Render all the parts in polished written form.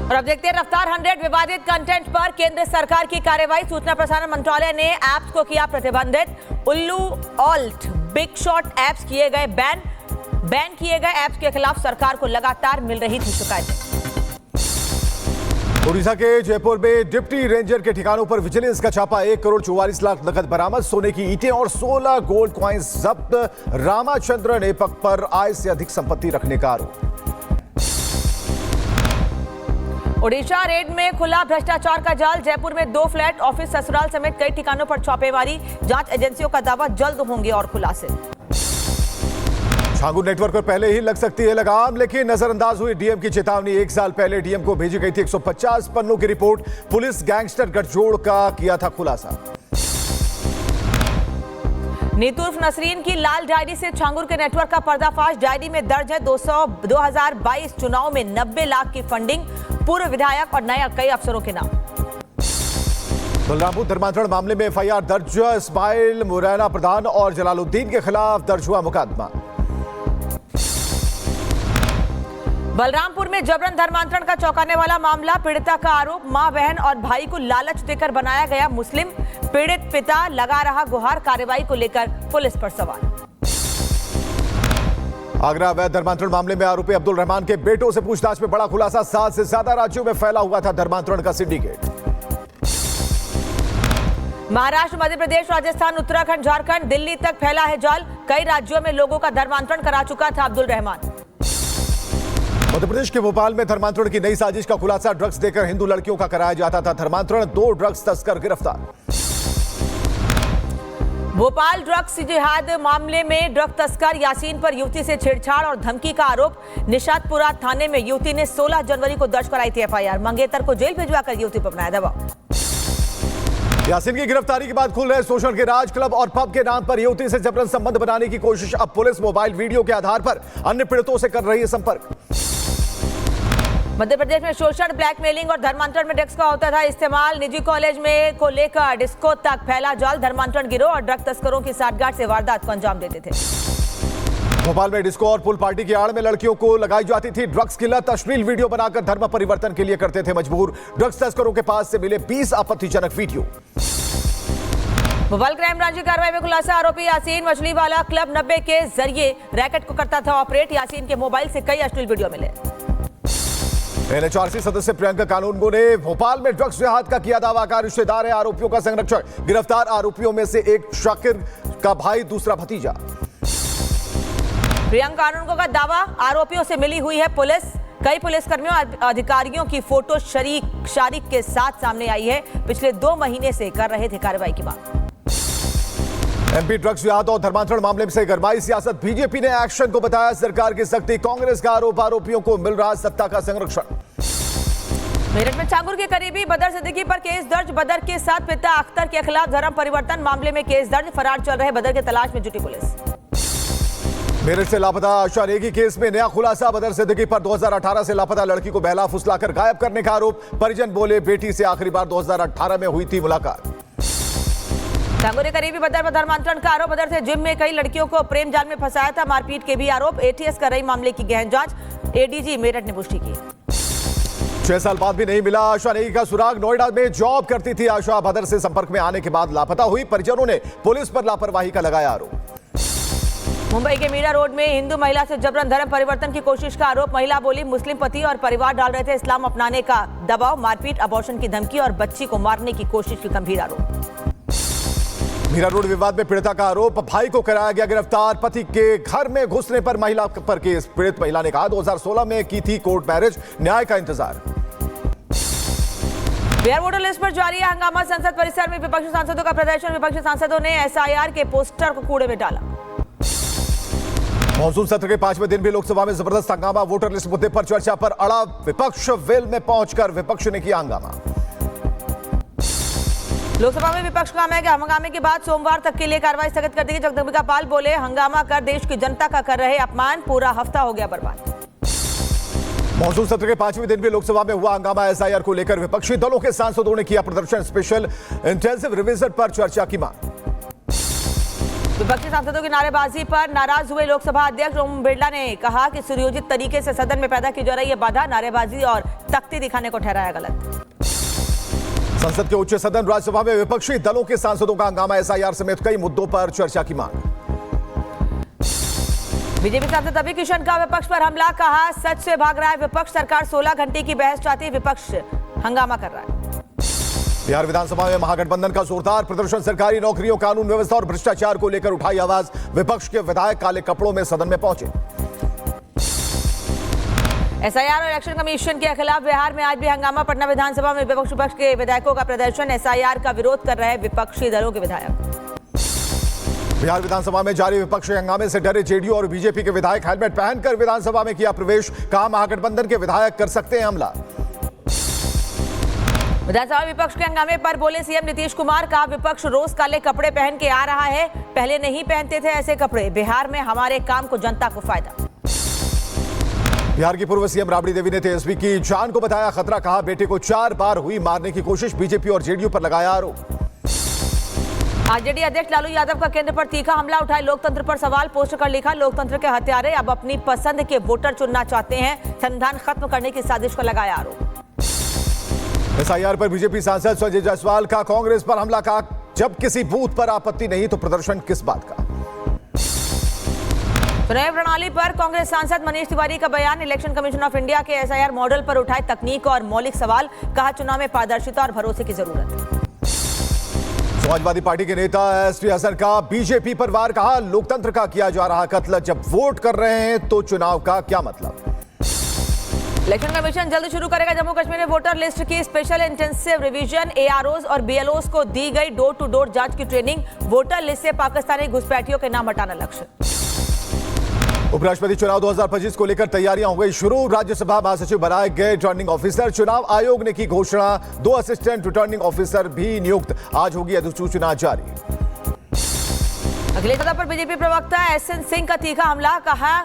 और अब देखते हैं रफ्तार 100 विवादित कंटेंट पर केंद्र सरकार की कार्रवाई। सूचना प्रसारण मंत्रालय ने ऐप्स को किया प्रतिबंधित। उल्लू, ऑल्ट, बिग शॉट ऐप्स किए गए बैन किए गए ऐप्स के खिलाफ सरकार को लगातार मिल रही थी शिकायतें। उड़ीसा के जयपुर में डिप्टी रेंजर के ठिकानों पर विजिलेंस का छापा। 1 करोड़ 44 लाख नकद बरामद, सोने की ईंटें और 16 गोल्ड कॉइंस जब्त। रामाचंद्र नेपक पर आय से अधिक संपत्ति रखने का आरोप। ओडिशा रेड में खुला भ्रष्टाचार का जाल। जयपुर में 2 फ्लैट, ऑफिस, ससुराल समेत कई ठिकानों पर छापेमारी। जांच एजेंसियों का दावा जल्द होंगे और खुलासे। छांगू नेटवर्क पर पहले ही लग सकती है लगाम, लेकिन नजरअंदाज हुई डीएम की चेतावनी। 1 साल पहले डीएम को भेजी गई थी 150 पन्नों की रिपोर्ट। पुलिस गैंगस्टर गठजोड़ का किया था खुलासा। नीतू उर्फ नसरीन की लाल डायरी से छांगुर के नेटवर्क का पर्दाफाश। डायरी में दर्ज है 2022 चुनाव में 90 लाख की फंडिंग, पूर्व विधायक और नए कई अफसरों के नाम। बलरामपुर धर्मांतरण मामले में एफआईआर दर्ज। इस्माइल, मुरैना प्रधान और जलालुद्दीन के खिलाफ दर्ज हुआ मुकदमा। बलरामपुर में जबरन धर्मांतरण का चौंकाने वाला मामला। पीड़िता का आरोप, मां, बहन और भाई को लालच देकर बनाया गया मुस्लिम। पीड़ित पिता लगा रहा गुहार। कार्रवाई को लेकर पुलिस पर सवाल। आगरा अवैध धर्मांतरण मामले में आरोपी अब्दुल रहमान के बेटों से पूछताछ में बड़ा खुलासा। 7 से ज्यादा राज्यों में फैला हुआ था धर्मांतरण का सिंडिकेट। महाराष्ट्र, मध्य प्रदेश, राजस्थान, उत्तराखंड, झारखंड, दिल्ली तक फैला है जाल। कई राज्यों में लोगों का धर्मांतरण करा चुका था अब्दुल रहमान। मध्य प्रदेश के भोपाल में धर्मांतरण की नई साजिश का खुलासा। ड्रग्स देकर हिंदू लड़कियों का कराया जाता था धर्मांतरण। 2 ड्रग्स तस्कर गिरफ्तार। भोपाल ड्रग्स जिहाद मामले में ड्रग तस्कर यासीन पर युवती से छेड़छाड़ और धमकी का आरोप। निशातपुरा थाने में युवती ने 16 जनवरी को दर्ज कराई थी एफआईआर। मंगेतर को जेल भिजवाकर युवती पर बनाया दबाव। यासीन की गिरफ्तारी के बाद खुल रहे शोषण के राज। क्लब और पब के नाम पर युवती से जबरन संबंध बनाने की कोशिश। अब पुलिस मोबाइल वीडियो के आधार पर अन्य पीड़ितों से कर रही है संपर्क। मध्य प्रदेश में शोषण, ब्लैकमेलिंग और धर्मांतरण में ड्रग्स का होता था इस्तेमाल। निजी कॉलेज में को लेकर डिस्को तक फैला जाल। धर्मांतरण गिरोह और ड्रग तस्करों की साठगांठ से वारदात को अंजाम देते थे। भोपाल में डिस्को और पूल पार्टी की आड़ में लड़कियों को लगाई जाती थी ड्रग्स की लत। अश्लील वीडियो बनाकर धर्म परिवर्तन के लिए करते थे मजबूर। ड्रग्स तस्करों के पास से मिले 20 आपत्तिजनक वीडियो। भोपाल क्राइम ब्रांच की कार्रवाई में खुलासा। आरोपी यासीन मछली वाला क्लब 90 के जरिए रैकेट को करता था ऑपरेट। यासीन के मोबाइल से कई अश्लील वीडियो मिले। एनएचआरसी सदस्य प्रियंका कानूनगो ने भोपाल में ड्रग्स जिहाद का किया दावा। का रिश्तेदार है आरोपियों का संरक्षण। गिरफ्तार आरोपियों में से एक शाकिर का भाई, दूसरा भतीजा। प्रियंका कानूनगो का दावा, आरोपियों से मिली हुई है पुलिस। कई पुलिसकर्मियों और अधिकारियों की फोटो शारिक के साथ सामने आई है। पिछले 2 महीने से कर रहे थे कार्रवाई की मांग। एमपी ड्रग्स जिहाद और धर्मांतरण मामले से गरमाई सियासत। बीजेपी ने एक्शन को बताया सरकार की सख्ती। कांग्रेस का आरोप, आरोपियों को मिल रहा सत्ता का संरक्षण। मेरठ में छांगुर के करीबी बदर सिद्दीकी पर केस दर्ज। बदर के साथ पिता अख्तर के खिलाफ धर्म परिवर्तन मामले में केस दर्ज। फरार चल रहे बदर की तलाश में जुटी पुलिस। मेरठ से लापता आशा नेगी केस में नया खुलासा। बदर सिद्दीकी पर 2018 से लापता लड़की को बहला फुसलाकर गायब करने का आरोप। परिजन बोले बेटी से आखिरी बार 2018 में हुई थी मुलाकात। छांगुर के करीबी बदर पर धर्मांतरण का आरोप। बदर से जिम में कई लड़कियों को प्रेम जाल में फंसाया था। मारपीट के भी आरोप। एटीएस कर रही मामले की गहन जांच। एडीजी मेरठ ने पुष्टि की। 6 साल बाद भी नहीं मिला आशा नेगी का सुराग। नोएडा में जॉब करती थी आशा। बदर से संपर्क में आने के बाद लापता हुई। परिजनों ने पुलिस पर लापरवाही का लगाया आरोप। मुंबई के मीरा रोड में हिंदू महिला से जबरन धर्म परिवर्तन की कोशिश का आरोप। महिला बोली मुस्लिम पति और परिवार डाल रहे थे इस्लाम अपनाने का दबाव। मारपीट, अबॉर्शन की धमकी और बच्ची को मारने की कोशिश की गंभीर आरोप। मीरा रोड विवाद में पीड़िता का आरोप। भाई को कराया गया गिरफ्तार। पति के घर में घुसने पर महिला पर केस। पीड़ित महिला ने कहा 2016 में की थी कोर्ट मैरिज। न्याय का इंतजार। बिहार वोटर लिस्ट पर जारी है हंगामा। संसद परिसर में विपक्षी सांसदों का प्रदर्शन। विपक्षी सांसदों ने एसआईआर के पोस्टर को कूड़े में डाला। मॉनसून सत्र के 5वें दिन भी लोकसभा में जबरदस्त हंगामा। वोटर लिस्ट मुद्दे पर चर्चा पर अड़ा विपक्ष। वेल में पहुंचकर विपक्ष ने किया हंगामा। लोकसभा में विपक्ष का हंगामे के बाद सोमवार तक के लिए कार्रवाई स्थगित कर दी गई। जगदम्बिका पाल बोले हंगामा कर देश की जनता का कर रहे अपमान। पूरा हफ्ता हो गया बर्बाद। मॉनसून सत्र के 5वें दिन भी लोकसभा में हुआ हंगामा। एसआईआर को लेकर विपक्षी दलों के सांसदों ने किया प्रदर्शन। स्पेशल इंटेंसिव रिवीजन पर चर्चा की मांग। विपक्षी सांसदों की नारेबाजी पर नाराज हुए लोकसभा अध्यक्ष ओम बिरला ने कहा कि सुनियोजित तरीके से सदन में पैदा की जा रही है बाधा नारेबाजी और तख्ती दिखाने को ठहराया गलत। संसद के उच्च सदन राज्यसभा में विपक्षी दलों के सांसदों का हंगामा, एसआईआर समेत कई मुद्दों पर चर्चा की मांग। बीजेपी सांसद अभी किशन का विपक्ष पर हमला, कहा सच से भाग रहा है विपक्ष, सरकार 16 घंटे की बहस चाहती है, विपक्ष हंगामा कर रहा है। बिहार विधानसभा में महागठबंधन का जोरदार प्रदर्शन, सरकारी नौकरियों, कानून व्यवस्था और भ्रष्टाचार को लेकर उठाई आवाज, विपक्ष के विधायक काले कपड़ों में सदन में पहुंचे। एसआईआर और इलेक्शन कमीशन के खिलाफ बिहार में आज भी हंगामा, पटना विधानसभा में विपक्ष के विधायकों का प्रदर्शन, एसआईआर का विरोध कर रहे विपक्षी दलों के विधायक। बिहार विधानसभा में जारी विपक्षी हंगामे से डरे जेडीयू और बीजेपी के विधायक, हेलमेट पहनकर विधानसभा में किया प्रवेश, कहा महागठबंधन के विधायक कर सकते हैं हमला। विधानसभा विपक्ष के हंगामे पर बोले सीएम नीतीश कुमार, कहा विपक्ष रोज काले कपड़े पहन के आ रहा है, पहले नहीं पहनते थे ऐसे कपड़े, बिहार में हमारे काम को जनता को फायदा। बिहार की पूर्व सीएम राबड़ी देवी ने तेजस्वी की जान को बताया खतरा, कहा बेटे को 4 बार हुई मारने की कोशिश, बीजेपी और जेडीयू पर लगाया आरोप। आरजेडी अध्यक्ष लालू यादव का केंद्र पर तीखा हमला, उठाए लोकतंत्र पर सवाल, पोस्ट कर लिखा लोकतंत्र के हत्यारे अब अपनी पसंद के वोटर चुनना चाहते हैं, संविधान खत्म करने की साजिश का लगाया आरोप। एसआईआर पर बीजेपी सांसद संजय जायसवाल का कांग्रेस पर हमला, कहा जब किसी बूथ पर आपत्ति नहीं तो प्रदर्शन किस बात का। चुनाव प्रणाली पर कांग्रेस सांसद मनीष तिवारी का बयान, इलेक्शन कमीशन ऑफ इंडिया के एसआईआर मॉडल पर उठाए तकनीक और मौलिक सवाल, कहा चुनाव में पारदर्शिता और भरोसे की जरूरत। समाजवादी पार्टी के नेता एसटी हसन का बीजेपी पर वार, कहा लोकतंत्र का किया जा रहा कत्ल, जब वोट कर रहे हैं तो चुनाव का क्या मतलब। इलेक्शन कमीशन जल्द शुरू करेगा जम्मू कश्मीर में वोटर लिस्ट की स्पेशल इंटेंसिव रिवीजन, एआरओज और बीएलओज को दी गई डोर टू डोर जांच की ट्रेनिंग, वोटर लिस्ट से पाकिस्तानी घुसपैठियों के नाम हटाना लक्ष्य। उपराष्ट्रपति चुनाव 2025 को लेकर तैयारियां हो गई शुरू, राज्यसभा महासचिव बनाए गए रिटर्निंग ऑफिसर, चुनाव आयोग ने की घोषणा, 2 असिस्टेंट रिटर्निंग ऑफिसर भी नियुक्त, आज होगी अधिसूचना जारी। अगले सदन पर बीजेपी प्रवक्ता एसएन सिंह का तीखा हमला, कहा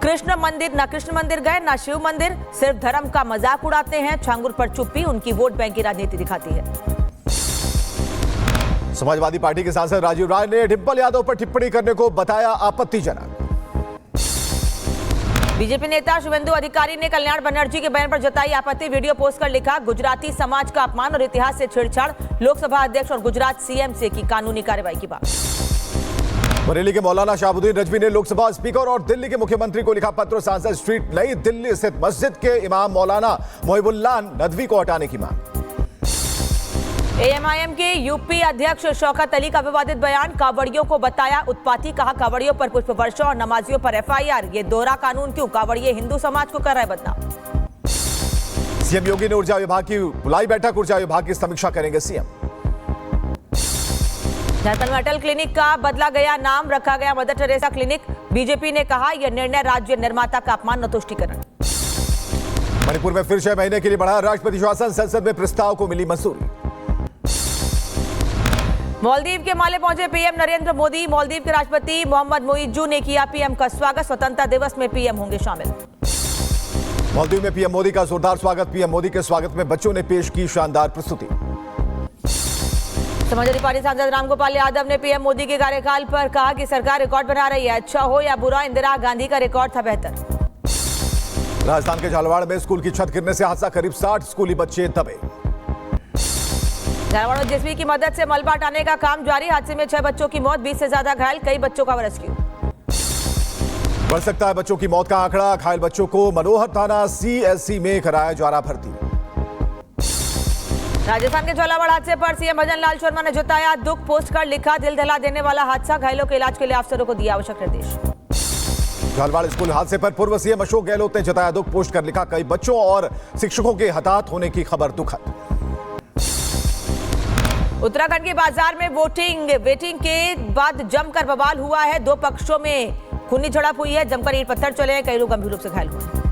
कृष्ण मंदिर गए ना शिव मंदिर, सिर्फ धर्म का मजाक उड़ाते हैं, छांगुर पर चुप्पी, उनकी वोट बैंक की राजनीति दिखाती है। समाजवादी पार्टी के सांसद राजीव राय ने डिंपल यादव पर टिप्पणी करने को बताया आपत्तिजनक। बीजेपी नेता शुभेंदु अधिकारी ने कल्याण बनर्जी के बयान पर जताई आपत्ति, वीडियो पोस्ट कर लिखा गुजराती समाज का अपमान और इतिहास से छेड़छाड़, लोकसभा अध्यक्ष और गुजरात सीएम से की कानूनी कार्रवाई की बात। बरेली के मौलाना शाहबुद्दीन रजवी ने लोकसभा स्पीकर और दिल्ली के मुख्यमंत्री को लिखा पत्र, सांसद स्ट्रीट नई दिल्ली स्थित मस्जिद के इमाम मौलाना मोहिबुल्लाह नदवी को हटाने की मांग। एएमआईएम के यूपी अध्यक्ष शौकत अली का विवादित बयान, कावड़ियों को बताया उत्पाती, कहा कावड़ियों पर पुष्प वर्षा और नमाजियों पर एफआईआर, ये दोहरा कानून क्यों, कावड़िए हिंदू समाज को कर रहे बदनाम। सीएम योगी ने ऊर्जा विभाग की बुलाई बैठक, ऊर्जा विभाग की समीक्षा करेंगे सीएम। झारखंड में अटल क्लिनिक का बदला गया नाम, रखा गया मदर टेरेसा क्लिनिक, बीजेपी ने कहा यह निर्णय राज्य निर्माता का अपमान और तुष्टीकरण। मणिपुर में फिर 6 महीने के लिए बढ़ा राष्ट्रपति शासन, संसद में प्रस्ताव को मिली मंजूरी। मालदीव के माले पहुंचे पीएम नरेंद्र मोदी, मालदीव के राष्ट्रपति मोहम्मद मोइज्जू ने किया पीएम का स्वागत, स्वतंत्रता दिवस में पीएम होंगे शामिल। मालदीव में पीएम मोदी का जोरदार स्वागत, पीएम मोदी के स्वागत में बच्चों ने पेश की शानदार प्रस्तुति। समाजवादी पार्टी सांसद रामगोपाल यादव ने पीएम मोदी के कार्यकाल पर कहा कि सरकार रिकॉर्ड बना रही है, अच्छा हो या बुरा, इंदिरा गांधी का रिकॉर्ड था बेहतर। राजस्थान के झालावाड़ में स्कूल की छत गिरने से हादसा, करीब 60 स्कूली बच्चे दबे। झालावाड़ में जेसीबी की मदद से मलबा हटाने का काम जारी, हादसे में 6 बच्चों की मौत, 20 से ज्यादा घायल, कई बच्चों का रेस्क्यू। बढ़ सकता है बच्चों की मौत का आंकड़ा, घायल बच्चों को मनोहर थाना सीएससी में कराया जा रहा भर्ती। राजस्थान के झालावाड़ हादसे पर सीएम भजन लाल शर्मा ने जताया दुख, पोस्ट कर लिखा दिल दहला देने वाला हादसा, घायलों के इलाज के लिए अफसरों को दिया आवश्यक निर्देश। झालावाड़ स्कूल हादसे पर पूर्व सीएम अशोक गहलोत ने जताया दुख, पोस्ट कर लिखा कई बच्चों और शिक्षकों के हताहत होने की खबर दुखद। उत्तराखंड के बाजार में वेटिंग के बाद जमकर बवाल हुआ है, 2 पक्षों में खूनी झड़प हुई है, जमकर ईंट पत्थर चले हैं, कई लोग गंभीर रूप से घायल हुए।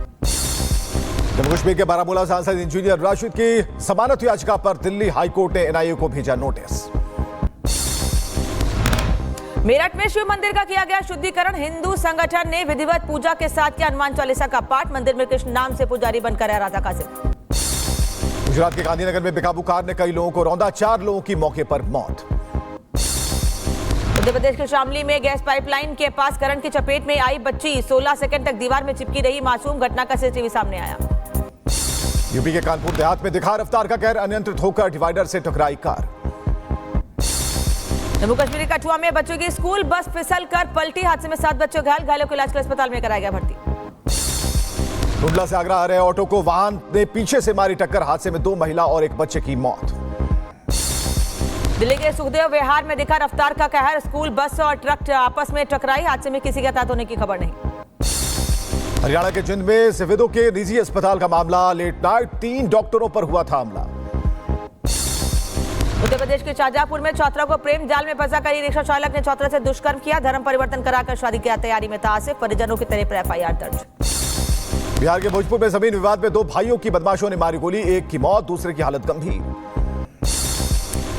जम्मू कश्मीर के बारामूला सांसद इंजीनियर राशिद की जमानत याचिका पर दिल्ली हाईकोर्ट ने एनआईए को भेजा नोटिस। मेरठ में शिव मंदिर का किया गया शुद्धिकरण, हिंदू संगठन ने विधिवत पूजा के साथ किया हनुमान चालीसा का पाठ, मंदिर में कृष्ण नाम से पुजारी बनकर है राधा कासिम। गुजरात के गांधीनगर में बेकाबू कार ने कई लोगों को रौंदा, 4 लोगों की मौके पर मौत। उत्तर प्रदेश के शामली में गैस पाइपलाइन के पास करंट की चपेट में आई बच्ची 16 सेकंड तक दीवार में चिपकी रही मासूम। घटना का सीसीटीवी सामने आया। यूपी के कानपुर देहात में दिखा रफ्तार का कहर, अनियंत्रित होकर डिवाइडर से टकराई कार। जम्मू कश्मीर के कठुआ में बच्चों की स्कूल बस फिसल कर पलटी। हादसे में 7 बच्चे घायल, घायलों को इलाज के लिए अस्पताल में कराया गया भर्ती। टुंडला से आगरा आ रहे ऑटो को वाहन ने पीछे से मारी टक्कर, हादसे में 2 महिला और 1 बच्चे की मौत। दिल्ली के सुखदेव विहार में दिखा रफ्तार का कहर, स्कूल बस और ट्रक आपस में टकराई। हादसे में किसी के हताहत होने की खबर नहीं। हरियाणा के जिंद में सिविदों के निजी अस्पताल का मामला, लेट नाइट 3 डॉक्टरों पर हुआ था हमला। उत्तर प्रदेश के शाहजहांपुर में छात्रा को प्रेम जाल में फंसा कर रिक्शा चालक ने छात्रा से दुष्कर्म किया। धर्म परिवर्तन कराकर शादी की तैयारी में था आसिफ, परिजनों की तरफ एफआईआर दर्ज। बिहार के भोजपुर में जमीन विवाद में 2 भाइयों की बदमाशों ने मारी गोली, एक की मौत, दूसरे की हालत गंभीर।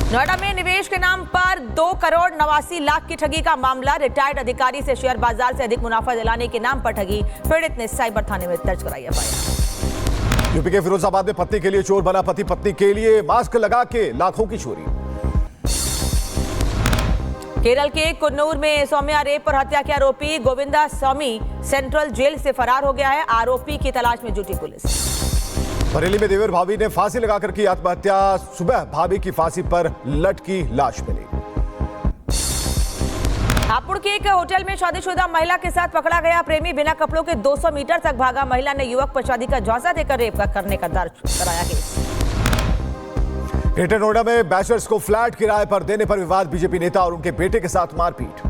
नोएडा में निवेश के नाम पर 2 करोड़ 89 लाख की ठगी का मामला, रिटायर्ड अधिकारी से शेयर बाजार से अधिक मुनाफा दिलाने के नाम पर ठगी, पीड़ित ने साइबर थाने में दर्ज कराई एफआईआर। यूपी के फिरोजाबाद में पत्नी के लिए चोर बना पति, पत्नी के लिए मास्क लगा के लाखों की चोरी। केरल के कुन्नूर में सौम्या रेप और हत्या के आरोपी गोविंदा स्वामी सेंट्रल जेल से फरार हो गया है। आरोपी की तलाश में जुटी पुलिस। बरेली में देवर भाभी ने फांसी लगाकर की आत्महत्या, सुबह भाभी की फांसी पर लटकी लाश मिली। हापुड़ के एक होटल में शादीशुदा महिला के साथ पकड़ा गया प्रेमी, बिना कपड़ों के 200 मीटर तक भागा। महिला ने युवक पर शादी का झांसा देकर रेप करने का दर्ज कराया केस। ग्रेटर नोएडा में बैचलर्स को फ्लैट किराए पर देने पर विवाद, बीजेपी नेता और उनके बेटे के साथ मारपीट।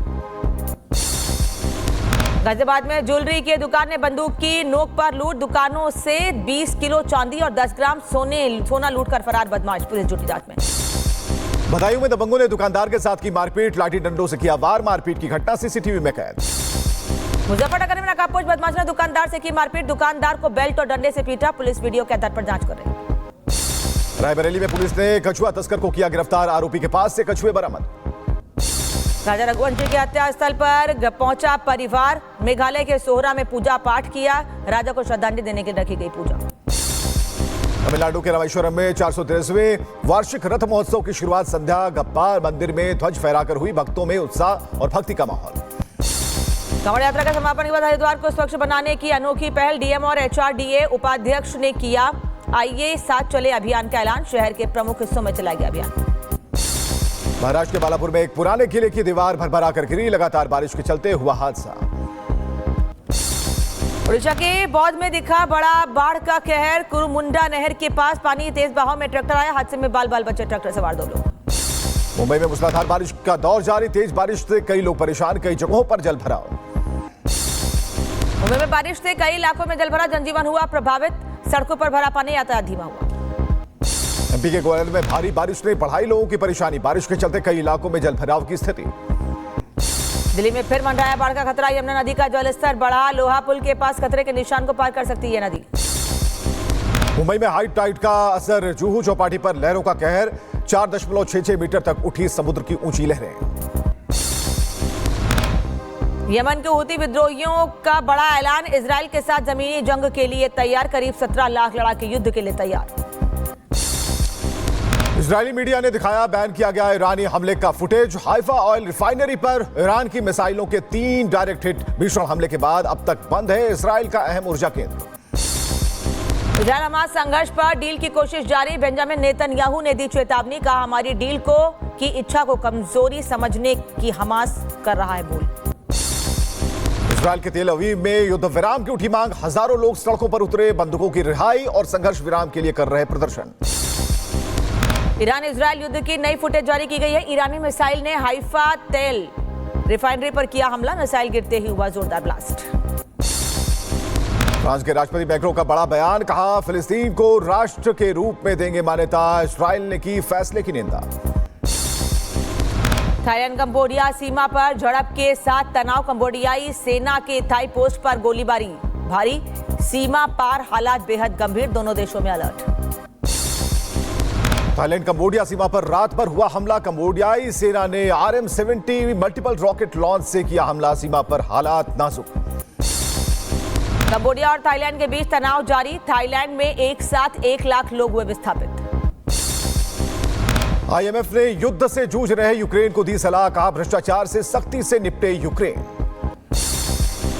गाजियाबाद में ज्वेलरी की दुकान ने बंदूक की नोक पर लूट, दुकानों से 20 किलो चांदी और 10 ग्राम सोना लूट कर फरार बदमाश, पुलिस जुटी जांच में। बदायूं में दबंगों ने दुकानदार के साथ की मारपीट, लाठी डंडों से किया वार, मारपीट की घटना सीसीटीवी में कैद। मुजफ्फरनगर में नकाबपोश बदमाश ने दुकानदार से की मारपीट, दुकानदार को बेल्ट और डंडे से पीटा, पुलिस वीडियो के आधार पर जांच कर रही है। रायबरेली में पुलिस ने कछुआ तस्कर को किया गिरफ्तार, आरोपी के पास से कछुए बरामद। राजा रघुवंशी के हत्या स्थल पर पहुंचा परिवार, मेघालय के सोहरा में पूजा पाठ किया, राजा को श्रद्धांजलि देने के लिए रखी गई पूजा। तमिलनाडु के रामेश्वरम में 413वें वार्षिक रथ महोत्सव की शुरुआत संध्या गप्पार मंदिर में ध्वज फहराकर हुई, भक्तों में उत्साह और भक्ति का माहौल। कांवड़ यात्रा का समापन के बाद हरिद्वार को स्वच्छ बनाने की अनोखी पहल, डीएम और एचआरडीए उपाध्यक्ष ने किया आइए साथ चले अभियान का ऐलान, शहर के प्रमुख हिस्सों में चलाया गया अभियान। महाराष्ट्र के बालापुर में एक पुराने किले की दीवार भरभरा कर गिरी, लगातार बारिश के चलते हुआ हादसा। उड़ीसा के बौद्ध में दिखा बड़ा बाढ़ का कहर, कुरुमुंडा नहर के पास पानी, तेज बहाव में ट्रैक्टर आया, हादसे में बाल बचे, ट्रैक्टर सवार 2 लोग। मुंबई में मूसलाधार बारिश का दौर जारी, तेज बारिश से कई लोग परेशान, कई जगहों पर जल भराव। मुंबई में बारिश से कई इलाकों में जलभरा, जनजीवन हुआ प्रभावित, सड़कों पर भरा पानी, यातायात धीमा हुआ। एमपी के ग्वालियर में भारी बारिश ने बढ़ाई लोगों की परेशानी, बारिश के चलते कई इलाकों में जलभराव की स्थिति। दिल्ली में फिर मंडराया बाढ़ का खतरा, यमुना नदी का जलस्तर बढ़ा, लोहा पुल के पास खतरे के निशान को पार कर सकती है नदी। मुंबई में हाई टाइड का असर, जुहू चौपाटी पर लहरों का कहर, 4.66 मीटर तक उठी समुद्र की ऊंची लहरें। यमन के हूती विद्रोहियों का बड़ा ऐलान, इजराइल के साथ जमीनी जंग के लिए तैयार, करीब 17 लाख लड़ाके युद्ध के लिए तैयार। इजरायली मीडिया ने दिखाया बैन किया गया ईरानी हमले का फुटेज, हाइफा ऑयल रिफाइनरी पर ईरान की मिसाइलों के 3 डायरेक्ट हिट, भीषण हमले के बाद अब तक बंद है इजराइल का अहम ऊर्जा केंद्र। इजरायल हमास संघर्ष पर डील की कोशिश जारी, बेंजामिन नेतन्याहू ने दी चेतावनी, कहा हमारी डील की इच्छा को कमजोरी समझने की हमास कर रहा है भूल। इजरायल के तेल अवीव में युद्ध विराम की उठी मांग, हजारों लोग सड़कों पर उतरे, बंदूकों की रिहाई और संघर्ष विराम के लिए कर रहे प्रदर्शन। ईरान इजरायल युद्ध की नई फुटेज जारी की गई है, ईरानी मिसाइल ने हाइफा तेल रिफाइनरी पर किया हमला, मिसाइल गिरते ही हुआ जोरदार ब्लास्ट। फ्रांस के राष्ट्रपति मैक्रों का बड़ा बयान, कहा फिलिस्तीन को राष्ट्र के रूप में देंगे मान्यता, इजरायल ने की फैसले की निंदा। थाईलैंड कंबोडिया सीमा पर झड़प के साथ तनाव, कंबोडियाई सेना के थाई पोस्ट पर गोलीबारी भारी, सीमा पार हालात बेहद गंभीर, दोनों देशों में अलर्ट। थाईलैंड कंबोडिया सीमा पर रात भर हुआ हमला, कंबोडियाई सेना ने RM-70 मल्टीपल रॉकेट लॉन्च से किया हमला, सीमा पर हालात नाजुक। कंबोडिया और थाईलैंड के बीच तनाव जारी, थाईलैंड में एक साथ 1 लाख लोग हुए विस्थापित। आईएमएफ ने युद्ध से जूझ रहे यूक्रेन को दी सलाह, कहा भ्रष्टाचार से सख्ती से निपटे यूक्रेन।